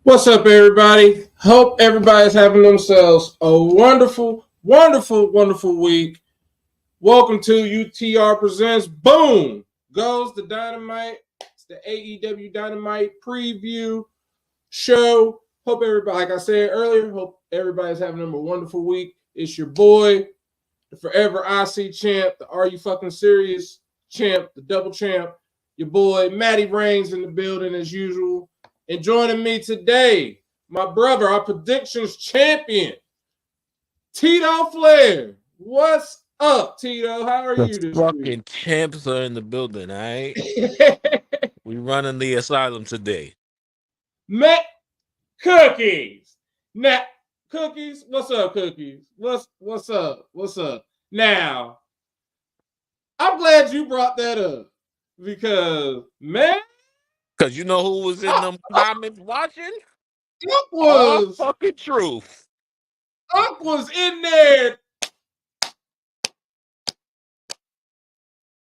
What's up, everybody? Hope everybody's having themselves a wonderful, wonderful, wonderful week. Welcome to UTR Presents Boom! Goes the Dynamite. It's the AEW Dynamite Preview show. Hope everybody, like I said earlier, hope everybody's having a wonderful week. It's your boy, the Forever IC Champ, the Are You Fucking Serious Champ, the Double Champ, your boy, Matty Reigns in the building as usual. And joining me today, my brother, our predictions champion, Tito Flair. What's up, Tito? How are you this fucking week? champs are in the building, all right? We running the asylum today. Matt Cookies. Now, Cookies, what's up, Cookies? What's up? What's up? Now, I'm glad you brought that up because, man, Because you know who was in them comments watching? Unc was fucking truth. Unc was in there.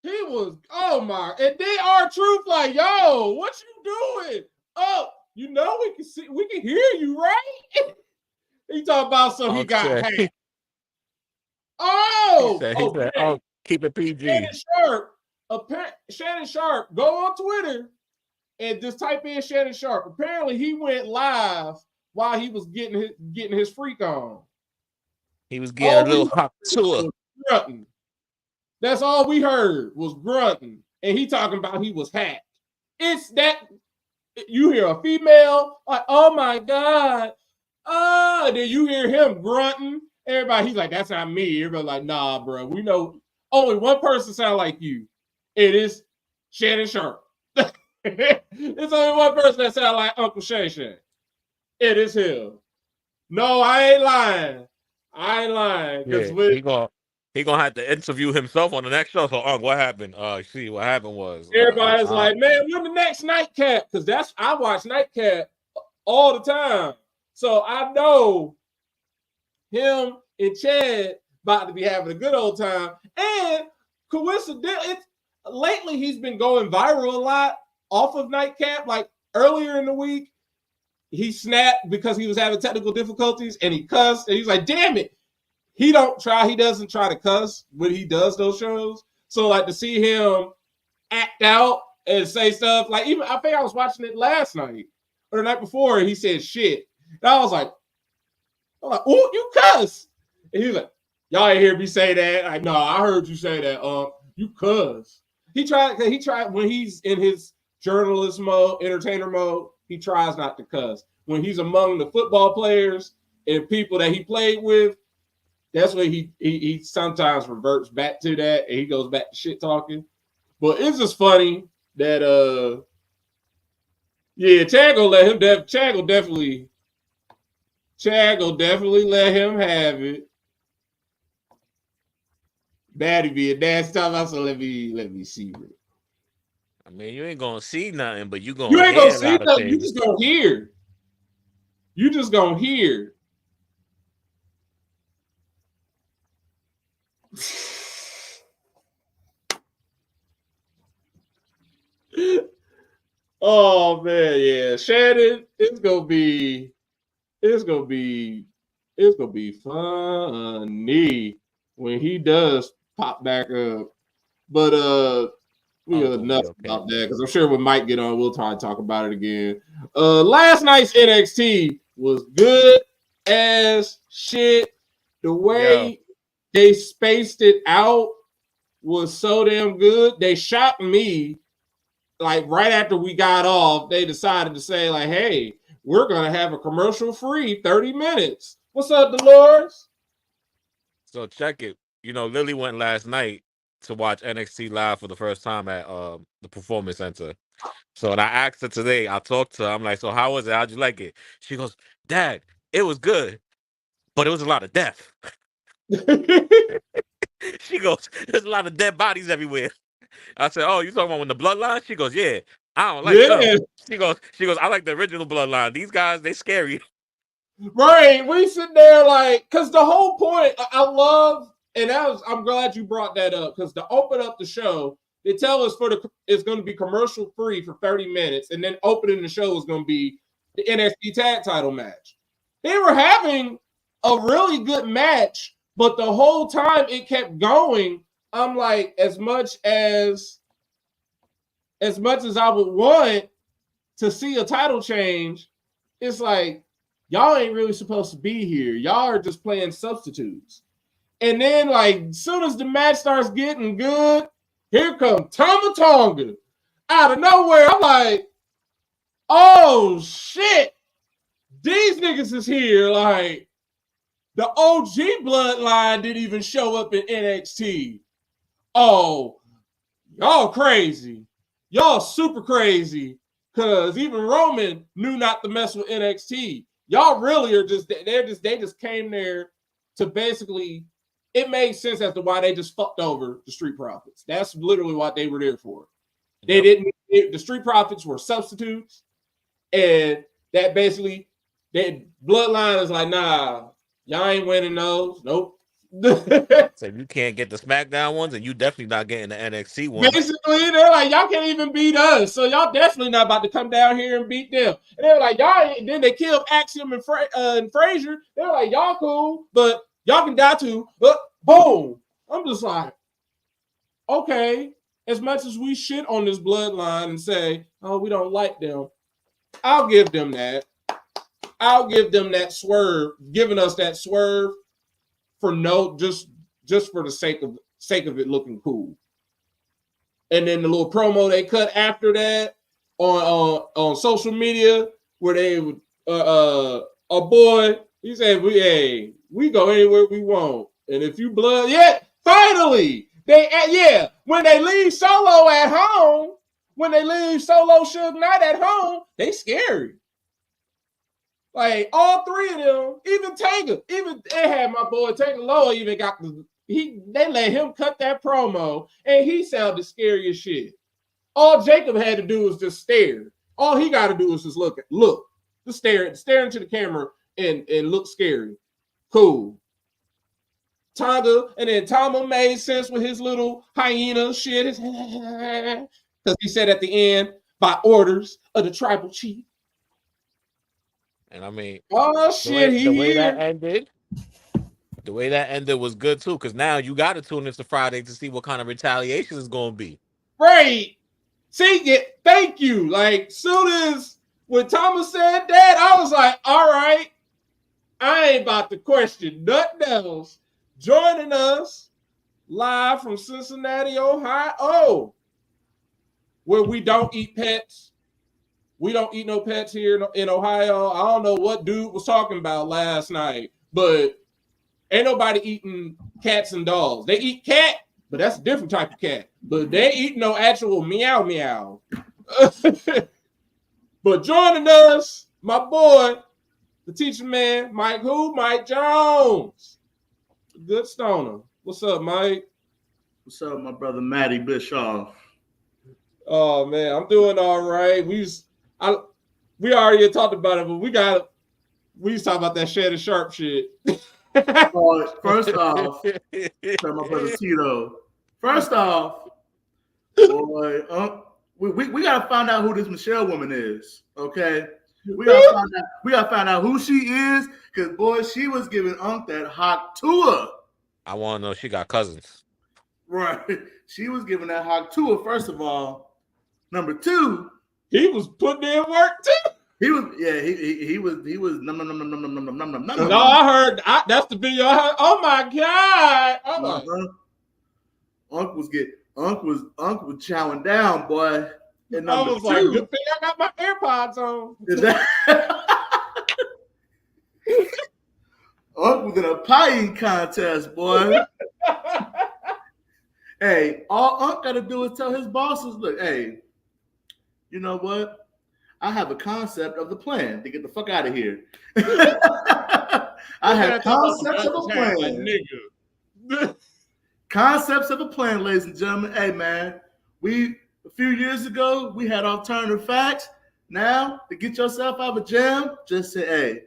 He was, oh my, and they are truth like, yo, what you doing? Oh, you know we can see, we can hear you, right? He talking about so he got hacked. Oh, he said, oh, keep it PG. Shannon Sharp, go on Twitter and just type in Shannon Sharp. Apparently, he went live while he was getting his freak on. He was getting a little hot tour. That's all we heard was grunting, and he talking about he was hacked. It's that you hear a female like, "Oh my god," and then you hear him grunting. Everybody, he's like, "That's not me." Everybody like, "Nah, bro, we know only one person sound like you. It is Shannon Sharp." It's only one person that sound like Uncle Shay Shay. It is him. No, I ain't lying. I ain't lying. Yeah, he gonna have to interview himself on the next show. So, what happened? See, what happened was everybody's like, man, when the next Nightcap? Because I watch Nightcap all the time. So I know him and Chad about to be having a good old time. And coincidentally, lately he's been going viral a lot off of Nightcap. Like earlier in the week, he snapped because he was having technical difficulties and he cussed. And he's like, damn it. He doesn't try to cuss when he does those shows. So like to see him act out and say stuff like, even I think I was watching it last night or the night before, and he said shit. And I was like, "Ooh, you cuss!" And he was like, "Y'all ain't hear me say that." Like, no, I heard you say that. You cuss. He tried when he's in his journalist mode, entertainer mode. He tries not to cuss. When he's among the football players and people that he played with, that's when he sometimes reverts back to that and he goes back to shit talking. But it's just funny that Chad will definitely let him have it. Batty be a nasty time. I said, let me see it. I mean, you ain't gonna see nothing, but you ain't gonna see nothing. You just gonna hear. You just gonna hear. Oh man, yeah, Shannon, it's gonna be funny when he does pop back up. But we got enough about that because I'm sure when Mike get on, we'll try to talk about it again. Last night's NXT was good as shit. The way they spaced it out was so damn good. They shocked me. Like right after we got off, they decided to say, like, hey, we're gonna have a commercial-free 30 minutes. What's up, Dolores? So check it. You know, Lily went last night to watch NXT live for the first time at the Performance Center. So when I asked her today, I talked to her. I'm like, so how was it? How'd you like it? She goes, Dad, it was good, but it was a lot of death. She goes, there's a lot of dead bodies everywhere. I said, oh, you talking about when the Bloodline? She goes, yeah, I don't like them. She goes, I like the original Bloodline. These guys, they scary. Right. We sit there like, because the whole point, I love, and I'm glad you brought that up, because to open up the show, they tell us it's going to be commercial free for 30 minutes, and then opening the show is going to be the NXT tag title match. They were having a really good match, but the whole time it kept going, I'm like, as much as I would want to see a title change, it's like, y'all ain't really supposed to be here. Y'all are just playing substitutes. And then, like, as soon as the match starts getting good, here comes Tama Tonga out of nowhere. I'm like, oh shit, these niggas is here. Like, the OG bloodline didn't even show up in NXT. Oh, y'all crazy. Y'all super crazy. Because even Roman knew not to mess with NXT. Y'all really are they just came there to basically, it made sense as to why they just fucked over the Street Profits. That's literally what they were there for. The Street Profits were substitutes, and that basically, that Bloodline is like, nah, y'all ain't winning those. Nope. So you can't get the SmackDown ones, and you definitely not getting the NXT ones. Basically, they're like, y'all can't even beat us, so y'all definitely not about to come down here and beat them. And they're like, y'all ain't. Then they killed Axiom and Frazier. They're like, y'all cool, but y'all can die too. But boom, I'm just like, okay. As much as we shit on this bloodline and say, oh, we don't like them, I'll give them that. I'll give them that swerve, giving us that swerve for just for the sake of it looking cool. And then the little promo they cut after that on social media where they would a boy, he said, we go anywhere we want. And if you finally when they leave Solo at home, when they leave Solo Suge Knight at home, they scary. Like, all three of them, even Tanga, they had my boy Tanga Loa even got they let him cut that promo, and he sounded scary as shit. All Jacob had to do was just stare. All he got to do is just look, just stare into the camera and look scary. Cool. Tonga, and then Tama made sense with his little hyena shit. Because he said at the end, by orders of the tribal chief. And I mean, oh shit, the way that ended was good too, because now you got to tune into Friday to see what kind of retaliation is going to be. Right. See, thank you. Like, soon as when Thomas said that, I was like, all right, I ain't about to question nothing else. Joining us live from Cincinnati, Ohio, where we don't eat pets. We don't eat no pets here in Ohio. I don't know what dude was talking about last night, but ain't nobody eating cats and dogs. They eat cat, but that's a different type of cat. But they eat no actual meow meow. But joining us, my boy, the teacher man, Mike Jones. Good stoner. What's up, Mike? What's up, my brother Matty Bischoff? Oh man, I'm doing all right. We already talked about it, but we used to talk about that Shannon Sharp shit. First off, my brother Tito. First off, boy, we gotta find out who this Michelle woman is. Okay, we gotta find out who she is, because boy, she was giving Unc that hot tour. I want to know she got cousins. Right, she was giving that hot tour. First of all. Number two, he was putting in work too. He was num. No, I heard that's the video I heard. Oh my god! Unc was chowing down, boy. And I was like, good thing I got my AirPods on. Unc was in a pie contest, boy. Hey, all Unc got to do is tell his bosses, look, hey, you know what? I have a concept of the plan to get the fuck out of here. I have concepts of a plan. Concepts of a plan, ladies and gentlemen. Hey, man, a few years ago, we had alternative facts. Now, to get yourself out of a jam, just say, hey,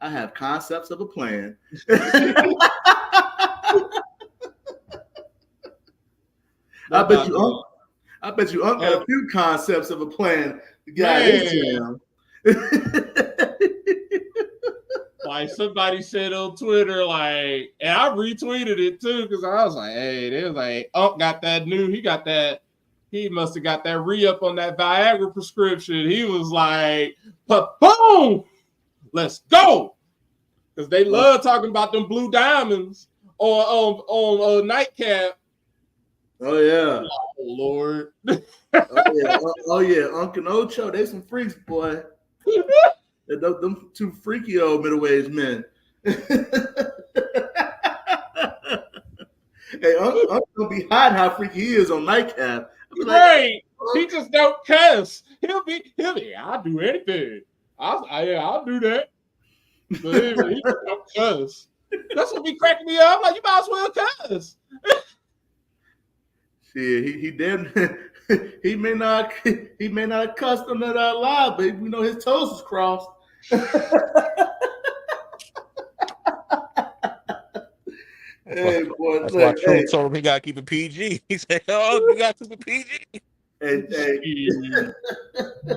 I have concepts of a plan. I bet you Unc got a few concepts of a plan to get out of his jam. like somebody said on Twitter, like, and I retweeted it too because I was like, hey, they was like, got that new, he must have got that re-up on that Viagra prescription. He was like, boom, let's go. Because they love talking about them blue diamonds on Nightcap. Oh, yeah. Oh, Lord. Oh, yeah. Uncle Ocho, they some freaks, boy. Them two freaky old middle-aged men. Hey, Uncle gonna be hiding how freaky he is on Nightcap. Right. He just don't cuss. He'll be, I'll do anything. I'll do that. But he just don't cuss. That's what be cracking me up. Like, you might as well cuss. See, he didn't. He may not cuss on that out loud, but we know his toes is crossed. Hey, boy, that's why True told him he got to keep it PG. He said, "Oh, you got to keep it PG." Hey.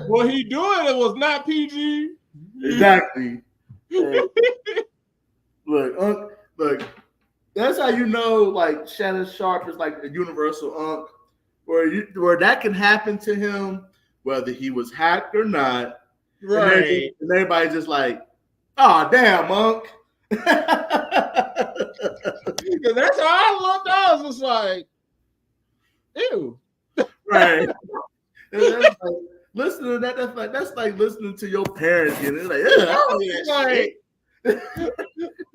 What he doing it was not PG. Exactly. Hey. Look, that's how you know, like, Shannon Sharpe is like a universal unk, where that can happen to him, whether he was hacked or not. Right. And everybody's just like, oh, damn, unk. Because that's how I looked. I was just like, ew. Right. Like, listening to that, that's like listening to your parents getting it. Like,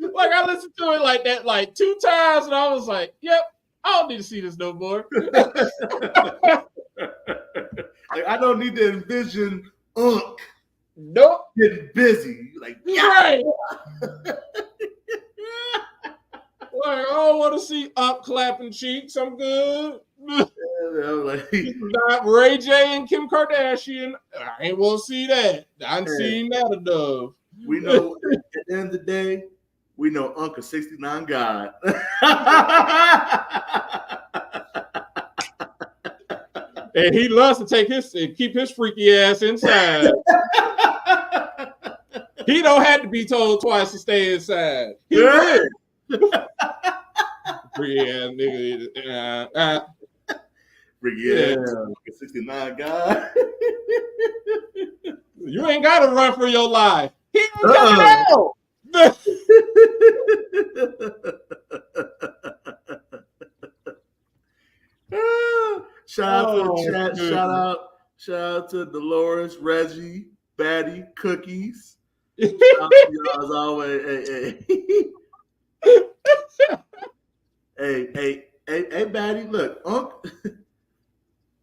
like I listened to it like that like 2 times, and I was like, yep, I don't need to see this no more. Like, I don't need to envision unk nope getting busy. Like, right. Like, I don't want to see Unk clapping cheeks. I'm good. Like, not Ray J and Kim Kardashian. I ain't want to see that. I've seen that enough. We know at the end of the day, we know Uncle 69 God. And he loves to keep his freaky ass inside. He don't have to be told twice to stay inside. He will. Freaky ass nigga. Freaky ass 69 God. You ain't got to run for your life. He ain't coming out. Shout out to the chat. Shout out to Dolores, Reggie, Batty, Cookies. Shout out to y'all as always. Hey, Batty, look,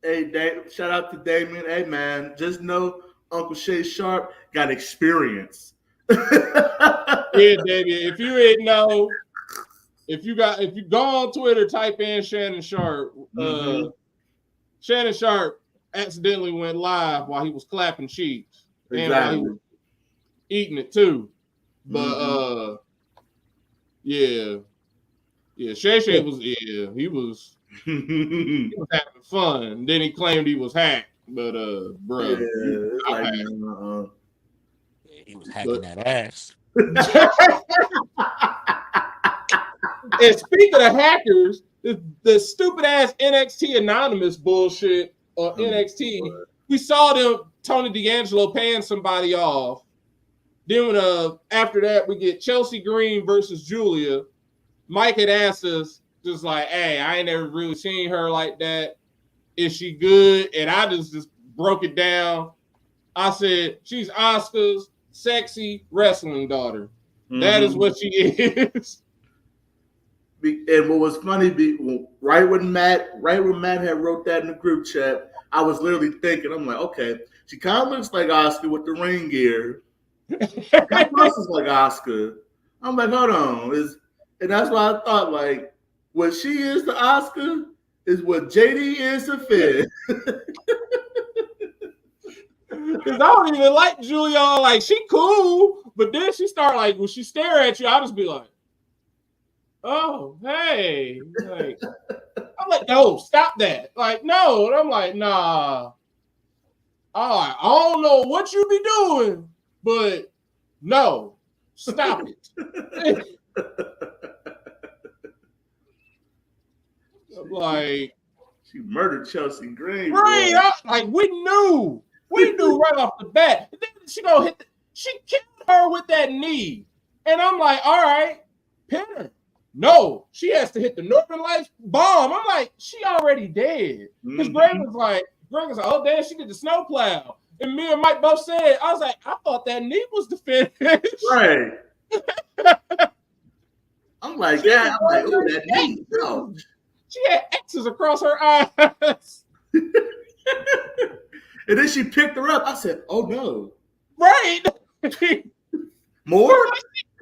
hey, shout out to Damien. Hey, man, just know Uncle Shay Sharp got experience. Yeah, baby. If you didn't know, if you go on Twitter, type in Shannon Sharp. Shannon Sharp accidentally went live while he was clapping cheeks. Exactly. And while he was eating it too. But yeah, Shay Shay was he was having fun. Then he claimed he was hacked, but bro, he was hacking that ass. And speaking of hackers, the stupid ass NXT Anonymous bullshit on NXT, we saw them Tony D'Angelo paying somebody off. Then after that, we get Chelsea Green versus Julia. Mike had asked us, just like, hey, I ain't never really seen her like that. Is she good? And I just broke it down. I said, she's Asuka's sexy wrestling daughter. That is what she is. And what was funny, right when Matt had wrote that in the group chat, I was literally thinking, I'm like, okay, she kind of looks like Asuka with the ring gear. That looks like Asuka. I'm like, hold on, and that's why I thought, like, what she is to Asuka is what JD is to Finn. Because I don't even like Julia. Like, she cool, but then she start like, when she stare at you, I'll just be like, oh, hey. Like, I'm like, no, stop that. Like, no. And I'm like, nah. All right, I don't know what you be doing, but no. Stop it. Like, she murdered Chelsea Green. Right, like we knew right off the bat. Then she gonna hit. She killed her with that knee, and I'm like, all right, pin her. No, she has to hit the Northern Lights bomb. I'm like, she already dead. Because Greg was like, oh damn, she did the snowplow. And me and Mike both said, I was like, I thought that knee was the finish. Right. I'm like, yeah, I'm like, oh, that knee. No. She had X's across her eyes. And then she picked her up. I said, oh no. Right. More?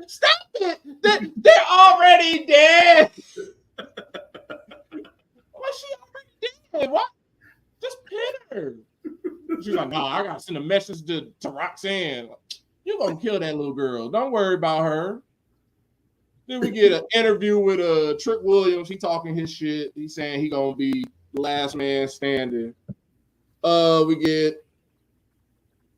Stop it. They're already dead. Why she already dead? What? Just pin her. She's like, no, I gotta send a message to Roxanne. You're gonna kill that little girl. Don't worry about her. Then we get an interview with Trick Williams. He talking his shit. He's saying he gonna be the last man standing. We get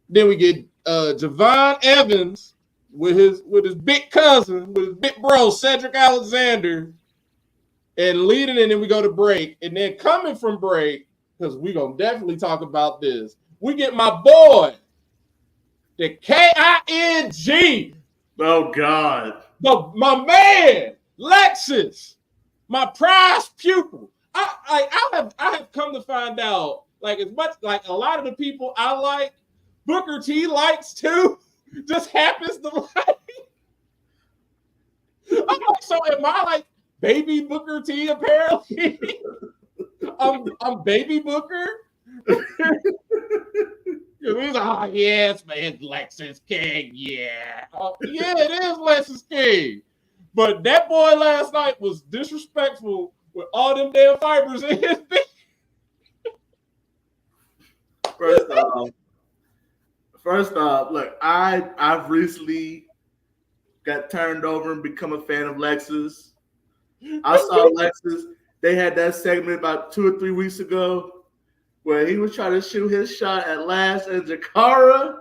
Javon Evans with his big cousin, with his big bro Cedric Alexander, and leading, and then we go to break, and then coming from break, because we gonna definitely talk about this. We get my boy, the KING. Oh God. My man, Lexus, my prized pupil. I have come to find out, like, as much like a lot of the people I like, Booker T likes too. Just happens to like. I'm like, so am I like baby Booker T? Apparently, I'm baby Booker. He's like, oh yes, man, Lexus King, yeah, yeah, it is Lexus King. But that boy last night was disrespectful with all them damn fibers in his thing. First off, look, I've recently got turned over and become a fan of Lexus. I saw Lexus. They had that segment about 2 or 3 weeks ago where he was trying to shoot his shot at Lash and Jakara.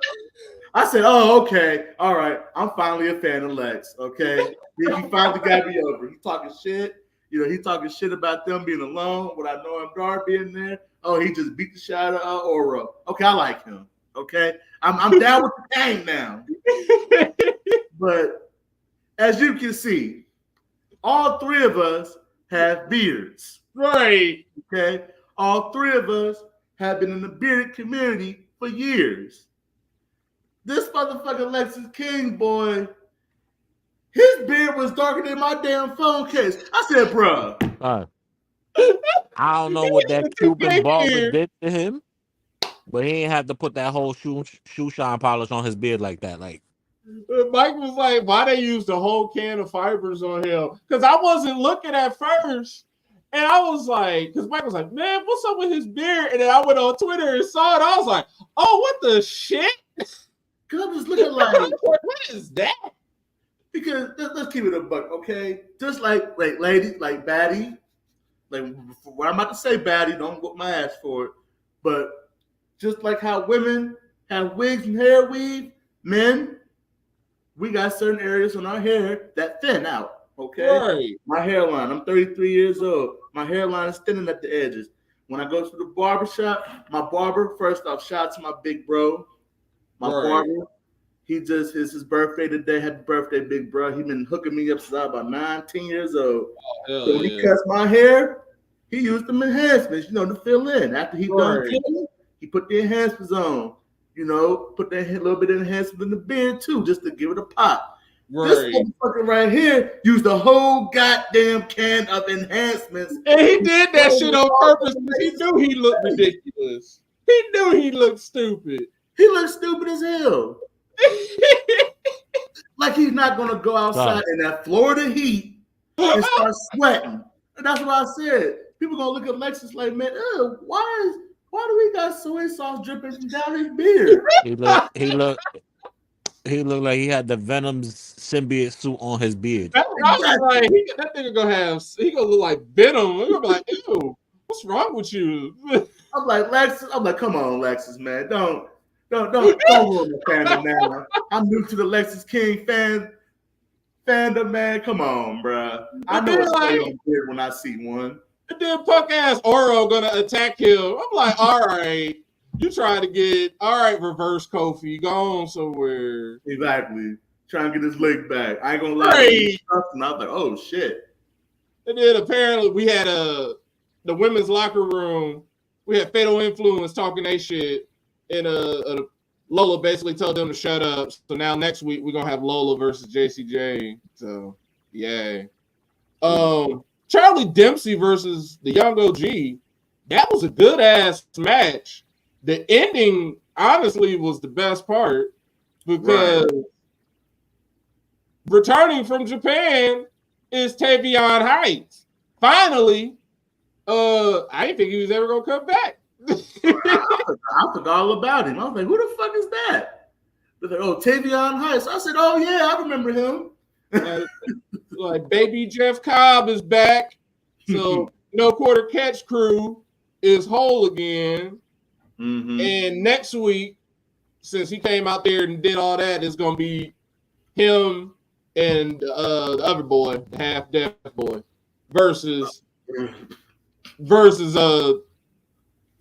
I said, oh, okay. All right. I'm finally a fan of Lex. Okay. He finally got me over. He talking shit. You know, he talking shit about them being alone without knowing Dar being there. Oh, he just beat the shot of Oro. Okay, I like him. Okay. I'm down with the game now. But as you can see, all 3 of us have beards. Right. Okay. All 3 of us have been in the bearded community for years. This motherfucking Lexus King boy, his beard was darker than my damn phone case. I said, bruh. I don't know what that Cuban barber did to him, but he ain't had to put that whole shoe shine polish on his beard like that. Like, Mike was like, why they use the whole can of fibers on him? Because I wasn't looking at first. And I was like, because Mike was like, man, what's up with his beard? And then I went on Twitter and saw it. I was like, oh, what the shit? Because I was looking like, what is that? Because let's keep it a buck, okay? Just like ladies, like baddie, like what I'm about to say, baddie, don't whoop my ass for it. But just like how women have wigs and hair weave, men, we got certain areas on our hair that thin out. Okay, right. My hairline. I'm 33 years old. My hairline is thinning at the edges. When I go to the barbershop, my barber, first off, shout out to my big bro. My barber, it's his birthday today. Happy birthday, big bro. He been hooking me up since I was about 19 years old. So when he cuts my hair, he used them enhancements, to fill in. After he done killing, he put the enhancements on. Put that little bit of enhancement in the beard too, just to give it a pop. Right. This motherfucker right here used the whole goddamn can of enhancements. And he did that shit on purpose because he knew he looked ridiculous. He knew he looked stupid. He looked stupid as hell. Like he's not going to go outside in that Florida heat and start sweating. And that's what I said. People going to look at Lexus like, man, why do we got soy sauce dripping from down his beard? He looked like he had the Venom's symbiote suit on his beard. I was like, that nigga gonna look like Venom. We're gonna be like, ew, what's wrong with you? I'm like, Lexus. I'm like, come on, Lexus, man. Don't ruin the fandom now. I'm new to the Lexus King fandom, man. Come on, bro. I know it's like weird when I see one. And then punk ass Oro gonna attack him. I'm like, all right, you trying to get reverse Kofi, go on somewhere. Exactly. Trying to get his leg back. I ain't gonna lie. Right. And I was like, oh shit. And then apparently we had the women's locker room. We had Fatal Influence talking their shit, and Lola basically told them to shut up. So now next week we're gonna have Lola versus JCJ. So yay. Charlie Dempsey versus the Young OG. That was a good ass match. The ending honestly was the best part because returning from Japan is Tavion Heights. Finally, I didn't think he was ever gonna come back. I forgot all about him. I was like, who the fuck is that? They're like, oh, Tavion Heights. I said, oh yeah, I remember him. Like baby Jeff Cobb is back. So No Quarter Catch crew is whole again. Mm-hmm. And next week, since he came out there and did all that, it's gonna be him and the other boy, the half deaf boy, versus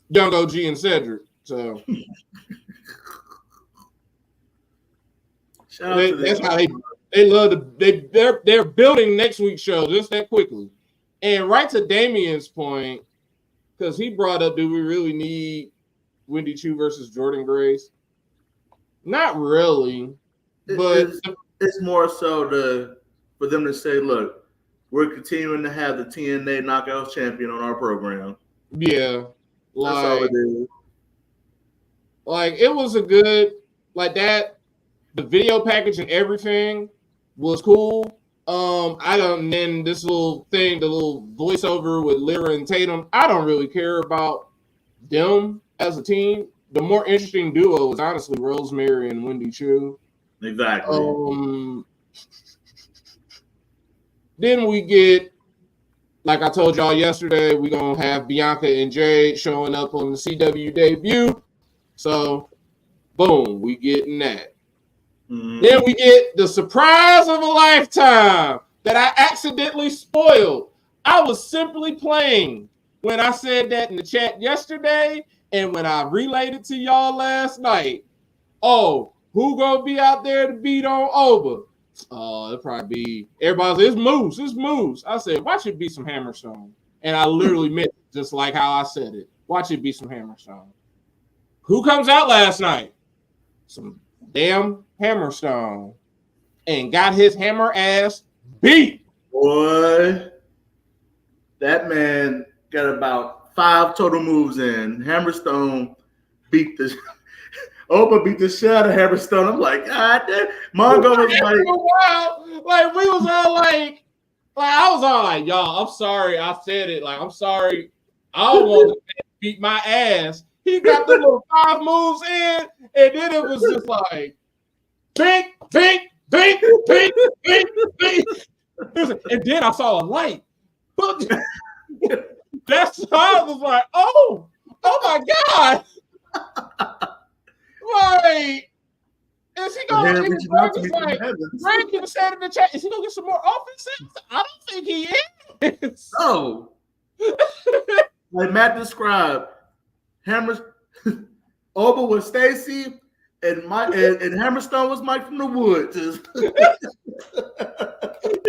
Young OG and Cedric. So that's how they love they're building next week's show just that quickly. And right to Damien's point, because he brought up, do we really need Wendy Choo versus Jordynne Grace? Not really, but it's more so for them to say, look, we're continuing to have the TNA Knockouts champion on our program. Yeah, that's all it is. Like it was a good that. The video package and everything was cool. Then this little thing, the little voiceover with Lyra and Tatum, I don't really care about them as a team. The more interesting duo is honestly Rosemary and Wendy Choo. Exactly. Then we get, like I told y'all yesterday, we're gonna have Bianca and Jade showing up on the CW debut. So, boom, we getting that. Mm-hmm. Then we get the surprise of a lifetime that I accidentally spoiled. I was simply playing when I said that in the chat yesterday and when I relayed it to y'all last night. Oh, who gonna be out there to beat on Oba? It'll probably be everybody's. It's Moose. It's Moose. I said, watch it be some Hammerstone. And I literally meant it just like how I said it. Watch it be some Hammerstone. Who comes out last night? Some damn Hammerstone, and got his hammer ass beat. Boy, that man got about 5 total moves in. Hammerstone beat the Opa beat the shit out of Hammerstone. I'm like, God damn. Mongo was like we was all like I was all like, y'all, I'm sorry I said it. Like, I'm sorry. I don't want to beat my ass. He got the little 5 moves in, and then it was just like bing, bing, bing, bing, bing, bing. And then I saw a light. But that's how I was like, oh my God. Like, is he going to Brandon can say in the chat, is he going to get some more offenses? I don't think he is. No. Like Matt described, Oba was Stacy, and Hammerstone was Mike from the Woods. He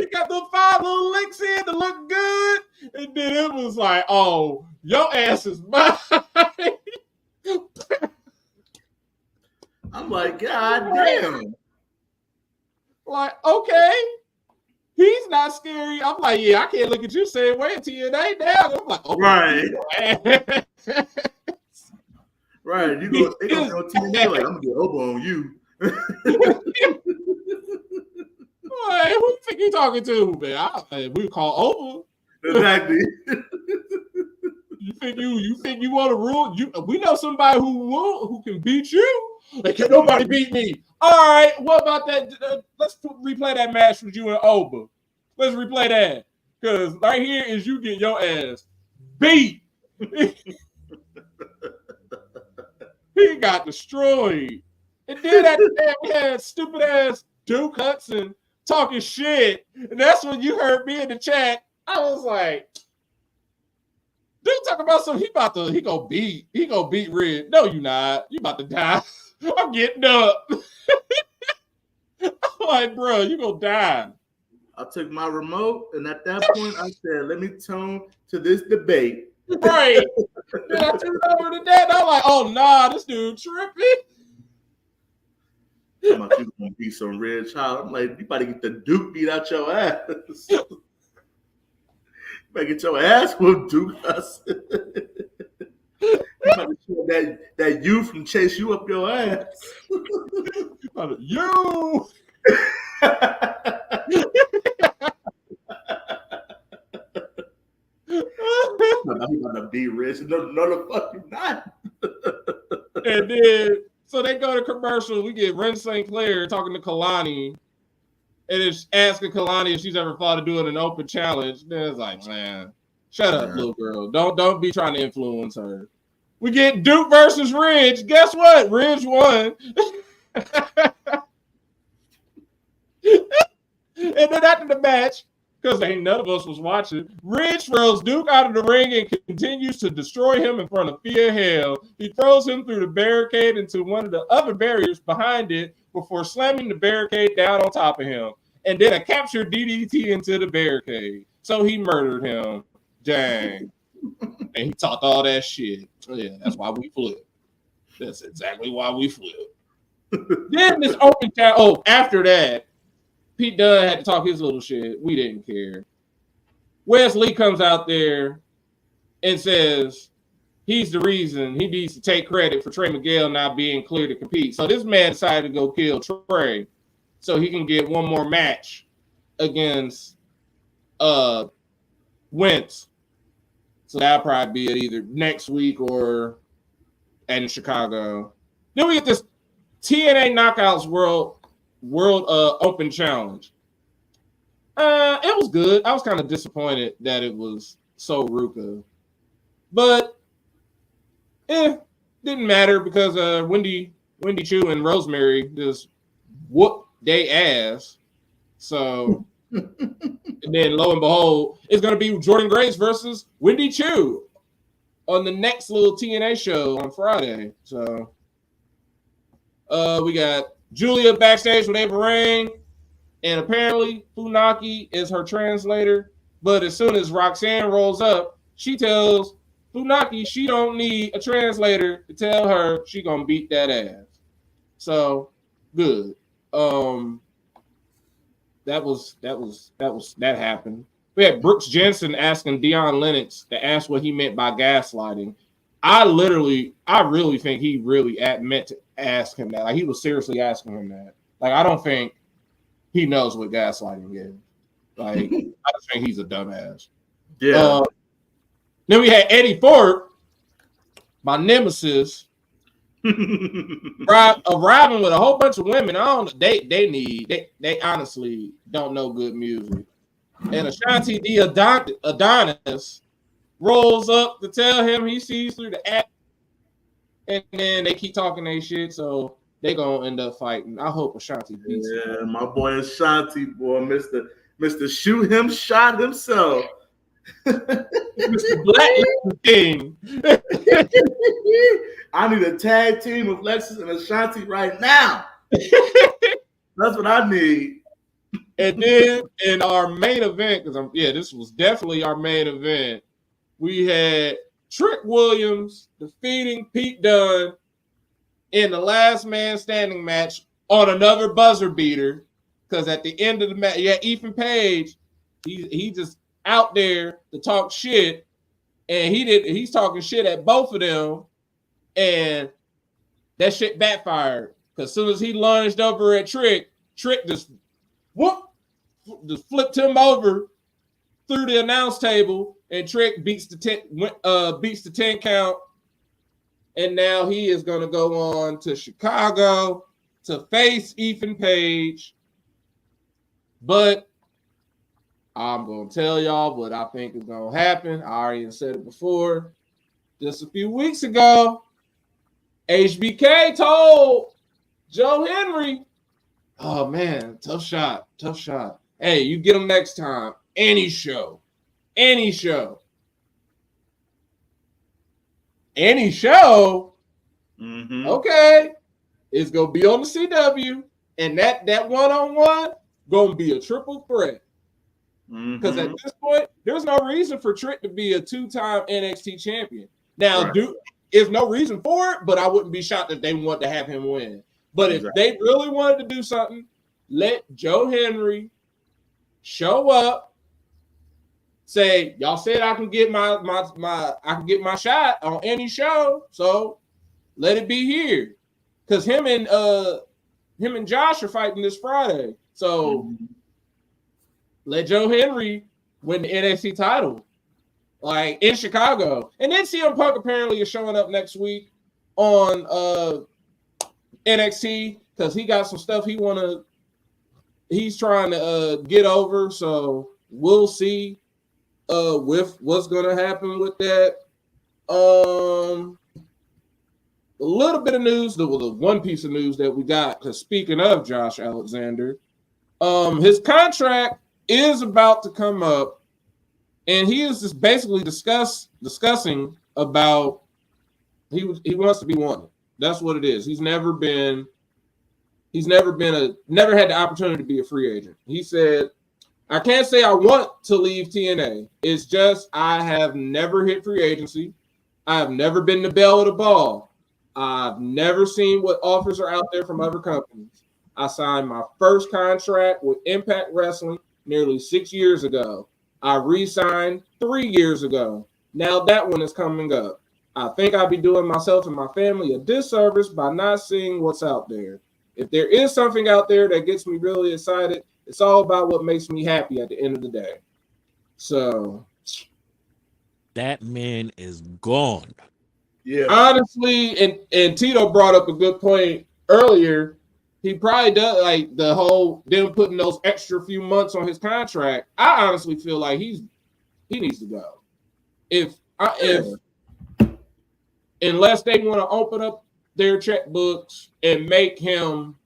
got the 5 little licks in to look good, and then it was like, oh, your ass is mine. I'm like, God damn. Like, okay. He's not scary. I'm like, yeah, I can't look at you same way until you ain't down. I'm like, oh, right. Right. You go TNA, like, I'm gonna get Oba on you. Like, who you think you talking to, man? We call Oba. Exactly. You think you want to rule? We know somebody who can beat you. Like, can nobody beat me? All right, what about that? Let's replay that match with you and Oba. Let's replay that. Because right here is you get your ass beat. He got destroyed. And then after that, we had stupid ass Duke Hudson talking shit. And that's when you heard me in the chat. I was like, dude talking about something. He gonna beat Ridge. No, you not. You about to die. I'm getting up. I'm like, bro, you gonna die. I took my remote, and at that point, I said, let me tune to this debate. Right. Then I turned over to that, and I'm like, oh, nah, this dude tripping. I'm like, you gonna be some red child. I'm like, you about to get the Duke beat out your ass. You better get your ass whooped, Duke. You about to show that you from chase you up your ass. You. I'm gonna be rich. No, the fuck you not. And then, so they go to commercial. We get Ren St. Clair talking to Kalani, and it's asking Kalani if she's ever thought of doing an open challenge. Then it's like, man, shut up, little girl. Don't be trying to influence her. We get Duke versus Ridge. Guess what? Ridge won. And then after the match, because ain't none of us was watching, Ridge throws Duke out of the ring and continues to destroy him in front of Thea Hale. He throws him through the barricade into one of the other barriers behind it before slamming the barricade down on top of him. And then a captured DDT into the barricade. So he murdered him. Dang. And he talked all that shit. Yeah, that's why we flipped. That's exactly why we flipped. Then this open chat. Oh, after that, Pete Dunne had to talk his little shit. We didn't care. Wes Lee comes out there and says he's the reason he needs to take credit for Trey Miguel not being clear to compete. So this man decided to go kill Trey so he can get one more match against Wentz. So that'll probably be it either next week or in Chicago. Then we get this TNA Knockouts World Open Challenge. It was good. I was kind of disappointed that it was Sol Ruca, but didn't matter because Wendy Choo and Rosemary just whooped they ass. So and then lo and behold, it's gonna be Jordynne Grace versus Wendy Choo on the next little TNA show on Friday. So we got Julia backstage with Ava Raine, and apparently Funaki is her translator. But as soon as Roxanne rolls up, she tells Funaki she don't need a translator to tell her she gonna beat that ass. So good. That happened. We had Brooks Jensen asking Deion Lennox to ask what he meant by gaslighting. I really think he really meant to ask him that. Like, he was seriously asking him that. Like, I don't think he knows what gaslighting is. Like, I just think he's a dumbass. Yeah. Then we had Eddie Thorpe, my nemesis, arriving with a whole bunch of women. I don't. They honestly don't know good music. And Ashanti D. Adonis rolls up to tell him he sees through the app, and then they keep talking their shit, so they gonna end up fighting. I hope Ashanti beats him. Yeah, my boy Ashanti, boy, Mr. Shoot Him Shot himself. Mr. Black King. I need a tag team of Lexus and Ashanti right now. That's what I need. And then in our main event, because this was definitely our main event. We had Trick Williams defeating Pete Dunne in the last man standing match on another buzzer beater. Because at the end of the match, Ethan Page, he just out there to talk shit, and he's talking shit at both of them, and that shit backfired. Because as soon as he lunged over at Trick just flipped him over through the announce table, and Trick beats the 10 count, and now he is going to go on to Chicago to face Ethan Page. But I'm going to tell y'all what I think is going to happen. I already said it before. Just a few weeks ago, HBK told Joe Henry Oh man, tough shot. Hey, you get him next time. Any show. Mm-hmm. Okay, it's gonna be on the CW, and that one-on-one gonna be a triple threat. Because at this point, there's no reason for Trick to be a 2-time NXT champion. Now, there's no reason for it, but I wouldn't be shocked if they want to have him win. But if they really wanted to do something, let Joe Henry show up, say, y'all said I can get my shot on any show, so let it be here. Because him and Josh are fighting this Friday. So let Joe Henry win the NXT title, like in Chicago. And then CM Punk apparently is showing up next week on NXT because he got some stuff he's trying to get over. So we'll see with what's gonna happen with that. A little bit of news, the one piece of news that we got, because speaking of Josh Alexander, his contract is about to come up, and he is just basically discussing about he wants to be wanted. That's what it is. He's never had the opportunity to be a free agent. He said, I can't say I want to leave TNA. It's just I have never hit free agency. I have never been the belle of the ball. I've never seen what offers are out there from other companies. I signed my first contract with Impact Wrestling nearly 6 years ago. I re-signed 3 years ago. Now that one is coming up. I think I'd be doing myself and my family a disservice by not seeing what's out there. If there is something out there that gets me really excited, it's all about what makes me happy at the end of the day. So that man is gone. Yeah. Honestly, and Tito brought up a good point earlier. He probably does like the whole them putting those extra few months on his contract. I honestly feel like he needs to go. If unless they want to open up their checkbooks and make him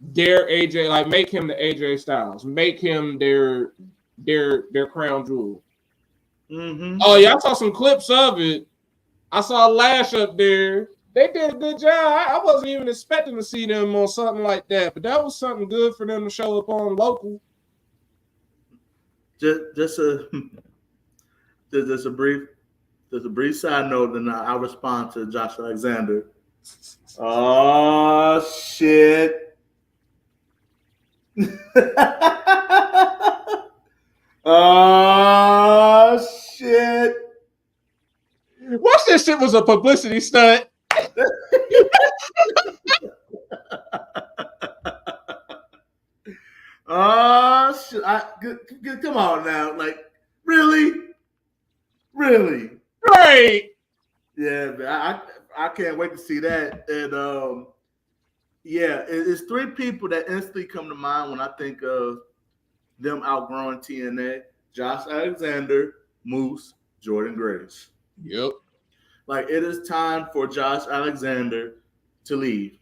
their AJ, like make him the AJ Styles, make him their crown jewel. Oh yeah, I saw some clips of it. I saw Lash up there. They did a good job. I wasn't even expecting to see them on something like that, but that was something good for them to show up on local. Just a brief side note, and I'll respond to Josh Alexander. Oh shit! Oh shit! Watch this shit was a publicity stunt. Oh shit! Come on now, like really? Right? Yeah, man, I can't wait to see that. And yeah, it's three people that instantly come to mind when I think of them outgrowing TNA: Josh Alexander, Moose, Jordynne Grace. Yep. Like, it is time for Josh Alexander to leave.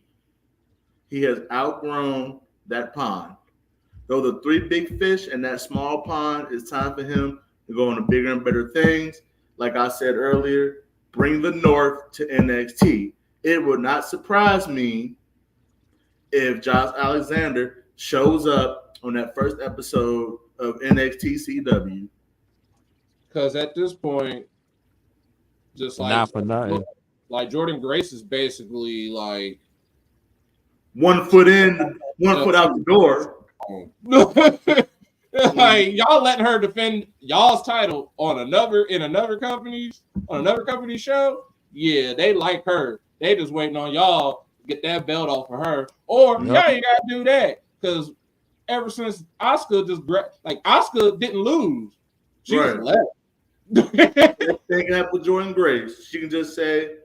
He has outgrown that pond. Though the three big fish in that small pond, it's time for him to go on to bigger and better things. Like I said earlier, bring the North to NXT. It would not surprise me if Josh Alexander shows up on that first episode of NXT CW. Because at this point, just like not for nothing, like Jordynne Grace is basically like 1 foot in, 1 foot out the door. Like y'all letting her defend y'all's title on another company's show. Yeah, they like her. They just waiting on y'all to get that belt off of her. Or y'all ain't gotta do that, because ever since Asuka Asuka didn't lose, she was left. Thing up with Jordynne Grace, she can just say,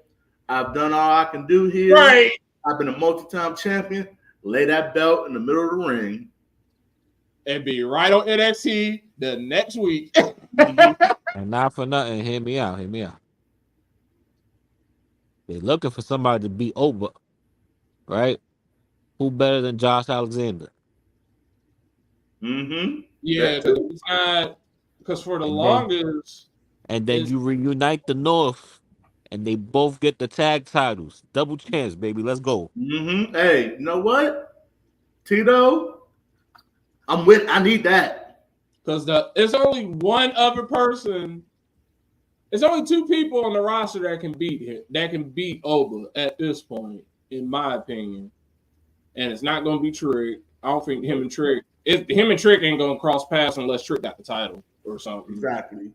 "I've done all I can do here. Right. I've been a multi-time champion. Lay that belt in the middle of the ring, and be right on NXT the next week." And not for nothing, hear me out. They're looking for somebody to be over, right? Who better than Josh Alexander? Mm-hmm. Yeah, because for the longest, And then you reunite the North, and they both get the tag titles. Double chance, baby. Let's go. Mm-hmm. Hey, you know what, Tito? I need that. because it's only one other person. It's only two people on the roster that can beat Oba at this point, in my opinion. And it's not going to be Trick. I don't think him and Trick ain't going to cross paths unless Trick got the title or something. Exactly.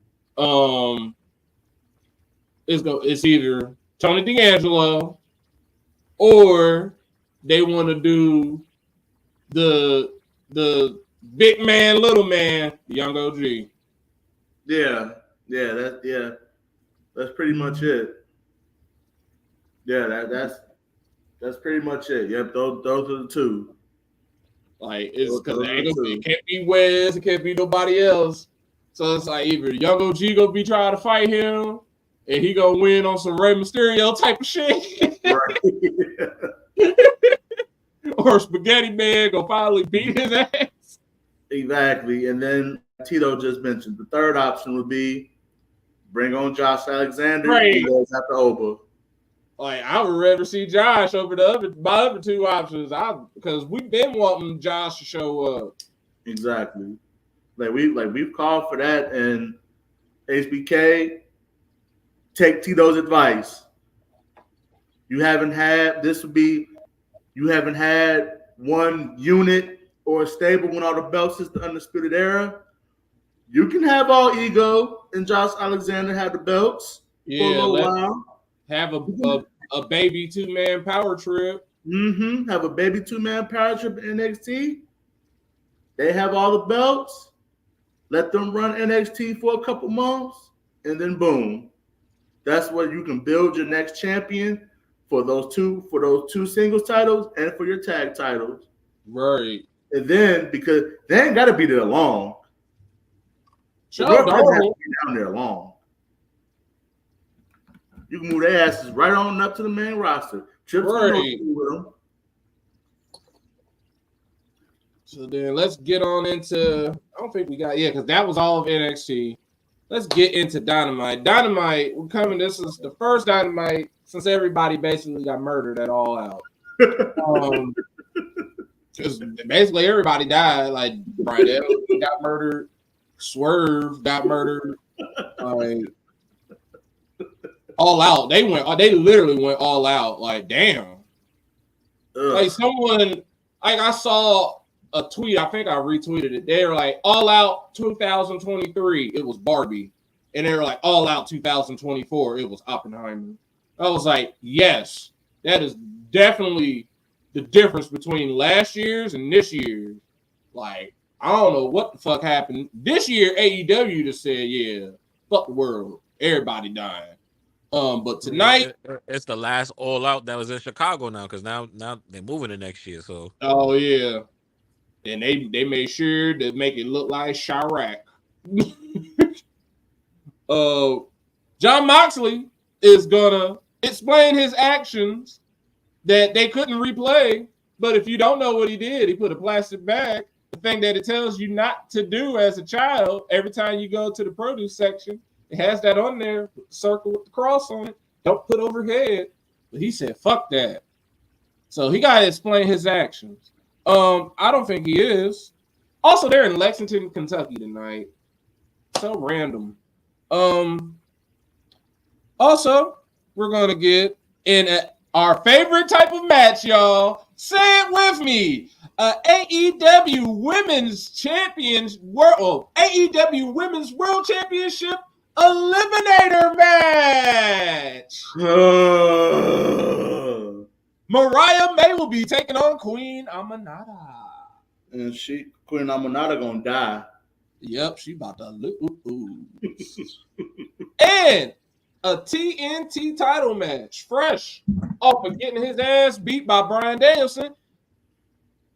It's either Tony D'Angelo or they want to do the big man, little man, Young OG. Yeah, that's pretty much it. Yeah, that's pretty much it. Yep, those are the two. Like it's because it can't be Wes, it can't be nobody else. So it's like either Young OG gonna be trying to fight him, and he gonna win on some Rey Mysterio type of shit, Right. or Spaghetti Man gonna finally beat his ass. Exactly, and then Tito just mentioned the third option would be bring on Josh Alexander. Right. He goes after Oba. Like I would rather see Josh over my other two options. Because we've been wanting Josh to show up. Exactly. We've called for that, and HBK, take Tito's advice. You haven't had one unit or a stable when all the belts is the Undisputed Era. You can have all Ego and Josh Alexander have the belts for a little while. Have a baby 2-man power trip. Mm-hmm. Have a baby 2-man power trip in NXT. They have all the belts. Let them run NXT for a couple months, and then boom. That's where you can build your next champion for those two singles titles and for your tag titles. Right. And then because they ain't gotta be there long. Sure, doesn't have to be down there long. You can move their asses right on up to the main roster. Trips right. with them. So then let's get on into. I don't think we got because that was all of NXT. Let's get into Dynamite. Dynamite, we're coming. This is the first Dynamite since everybody basically got murdered at All Out. Because basically everybody died. Like Brian Evans got murdered, Swerve got murdered. All Out. They literally went all out. Like, damn. Like someone, like I saw a tweet, I think I retweeted it. They were like, All Out 2023, it was Barbie. And they were like, All Out 2024, it was Oppenheimer. I was like, yes, that is definitely the difference between last year's and this year's. Like, I don't know what the fuck happened. This year, AEW just said, yeah, fuck the world. Everybody dying. But tonight it's the last All Out that was in Chicago now, because now they're moving to next year. So oh yeah, and they made sure to make it look like Chirac. John Moxley is gonna explain his actions that they couldn't replay. But if you don't know what he did, he put a plastic bag, the thing that it tells you not to do as a child. Every time you go to the produce section, it has that on there, circle with the cross on it. Don't put overhead. But he said, fuck that. So he got to explain his actions. I don't think he is. Also, they're in Lexington, Kentucky tonight. So random. Also, we're going to get in our favorite type of match, y'all. Say it with me. AEW Women's AEW Women's World Championship Eliminator match. Mariah May will be taking on Queen Amanada. And Queen Amanada gonna die. Yep, she about to lose. And a TNT title match, fresh off of getting his ass beat by Bryan Danielson.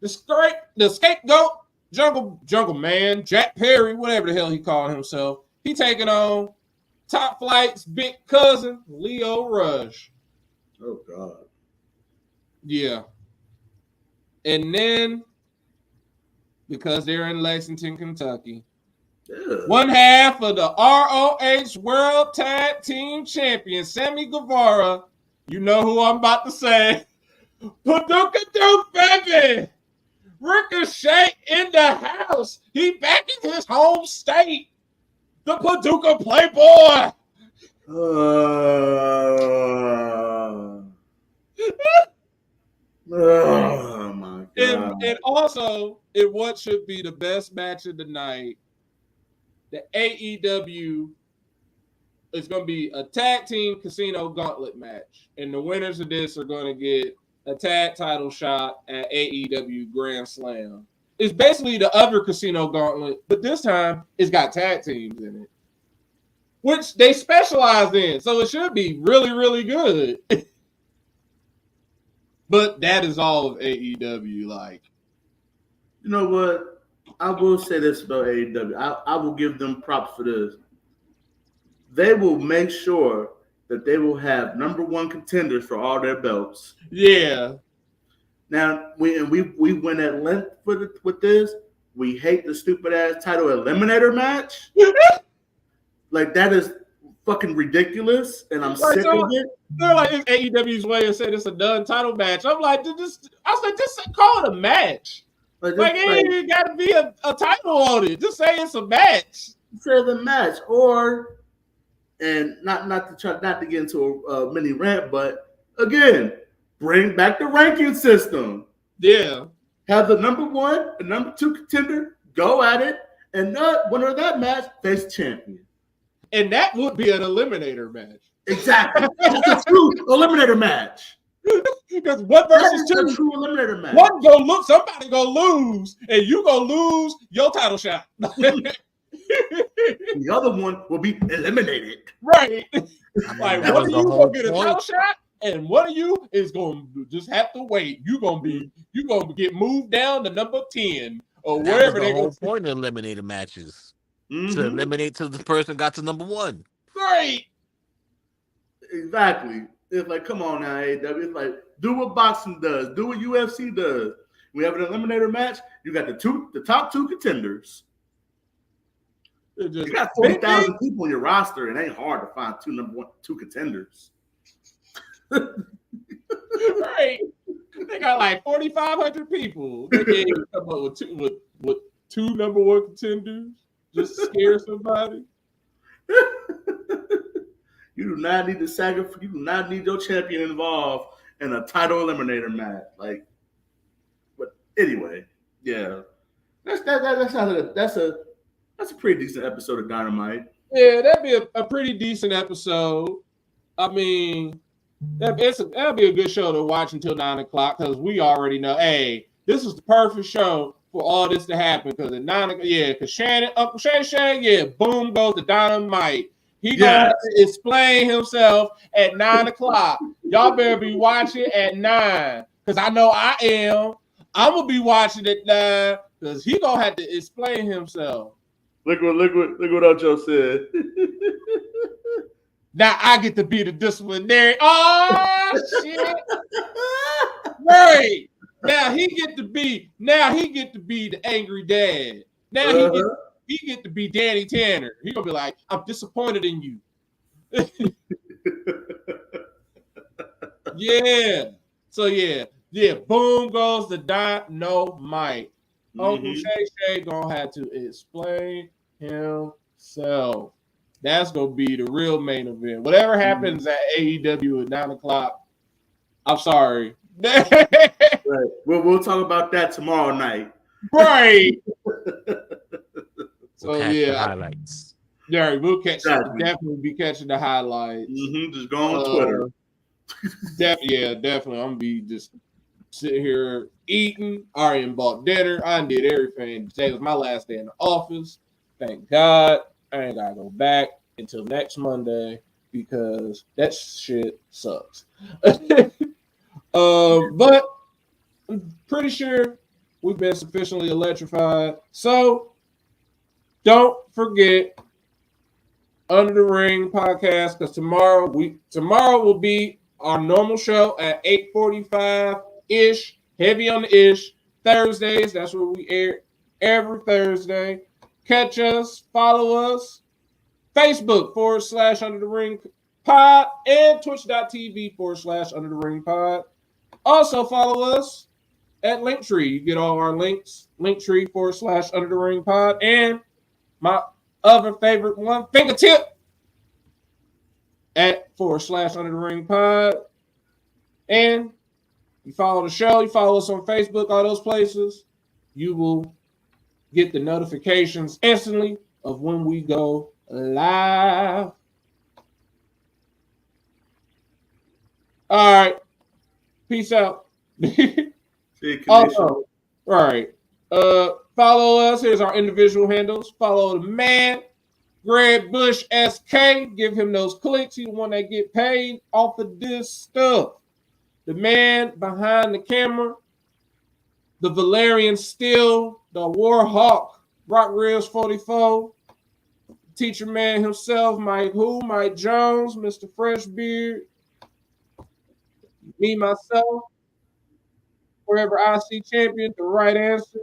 The scapegoat, Jungle Man, Jack Perry, whatever the hell he called himself. He taking on Top Flight's big cousin, Lio Rush. Oh, God. Yeah. And then, because they're in Lexington, Kentucky, one half of the ROH World Tag Team Champion, Sammy Guevara, you know who I'm about to say, Paducah Duke, baby! Ricochet in the house. He back in his home state. The Paducah Playboy. Oh my God. And also, in what should be the best match of the night, the AEW is going to be a tag team casino gauntlet match. And the winners of this are going to get a tag title shot at AEW Grand Slam. It's basically the other casino gauntlet, but this time it's got tag teams in it, which they specialize in. So it should be really, really good. But that is all of AEW. Like, you know what? I will say this about AEW. I will give them props for this. They will make sure that they will have number one contenders for all their belts. Yeah. Now we went at length with this. We hate the stupid ass title eliminator match. Like, that is fucking ridiculous, and I'm sick of it. They're like, it's AEW's way of saying it's a done title match. I'm like, just call it a match. Like it ain't even got to be a title on it. Just say it's a match. Say the match, and not to get into a mini rant, but again, bring back the ranking system. Yeah. Have the number one and number two contender go at it, and the winner of that match face champion. And that would be an eliminator match. Exactly. It's a true eliminator match. Because one versus two, a true eliminator match. Somebody gonna lose, and you gonna lose your title shot. The other one will be eliminated. Right. I mean, like, one of you gonna get a title shot, and one of you is gonna just have to wait. You gonna get moved down to number 10 or wherever they go. The whole point of eliminator matches. To eliminate till the person got to number one. Right. Exactly. It's like, come on now, AEW. It's like, do what boxing does. Do what UFC does. We have an eliminator match. You got the top two contenders. You got 40,000 people in your roster. It ain't hard to find two contenders. Right. They got like 4,500 people. They can't even come up with two number one contenders. Just to scare somebody. You do not need to sacrifice. You do not need your champion involved in a title eliminator match. Like, but anyway, yeah, that's a pretty decent episode of Dynamite. Yeah, that'd be a pretty decent episode. I mean, that'd be a good show to watch until 9 o'clock because we already know, hey, this is the perfect show for all this to happen because at 9 o'clock, because Uncle Shay, boom goes the Dynamite. He gonna have to explain himself at 9 o'clock. Y'all better be watching at 9 because I know I am. I'm gonna be watching at 9 because he gonna have to explain himself. Look what Ocho said. Now I get to be the disciplinary. Oh shit! Right. Now he get to be the angry dad. Now he get to be Danny Tanner. He gonna be like, I'm disappointed in you. Yeah. So yeah. Boom goes the Dynamite. Uncle Shay gonna have to explain himself. That's gonna be the real main event. Whatever happens at AEW at 9 o'clock, I'm sorry. Right. We'll talk about that tomorrow night. Right. We'll catch the highlights. Yeah, we'll definitely be catching the highlights. Just go on Twitter. Definitely. I'm gonna be just sitting here eating. I already bought dinner. I did everything. Today was my last day in the office. Thank God. I ain't gotta go back until next Monday because that shit sucks. But I'm pretty sure we've been sufficiently electrified. So don't forget Under the Ring podcast because tomorrow will be our normal show at 8:45 ish Heavy on the ish. Thursdays, that's where we air every Thursday. Catch us, follow us. Facebook / Under the Ring Pod and Twitch.tv / Under the Ring Pod. Also follow us at Linktree. You get all our links. Linktree / Under the Ring Pod. And my other favorite one, Fingertip at / Under the Ring Pod. And you follow the show, you follow us on Facebook, all those places. You will get the notifications instantly of when we go live. All right. Peace out. Also, all right. Follow us. Here's our individual handles. Follow the man, Greg Bush SK. Give him those clicks. He's the one that get paid off of this stuff. The man behind the camera, the Valerian Steel, the Warhawk, Rock Reels 44, teacher man himself, Mike Jones, Mr. Freshbeard, me, myself, Forever IC champion, the right answer,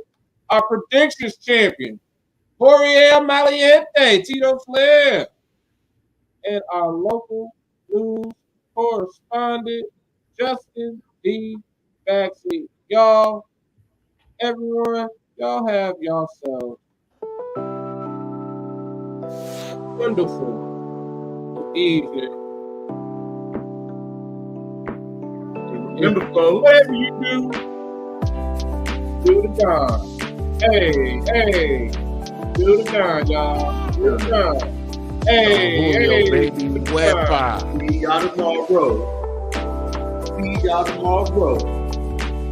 our predictions champion, Jorge Maliente, Tito Flair, and our local news correspondent, Justin D. Baxley. Y'all, everyone, y'all have yourselves wonderful evening. Remember, folks, whatever you do the darn. Hey, do the darn, y'all. Do the darn. Hey, baby, wet pie. See y'all tomorrow.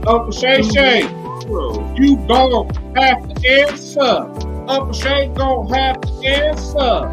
Uncle Shay, you gon' have to answer. Uncle Shay gon' have to answer.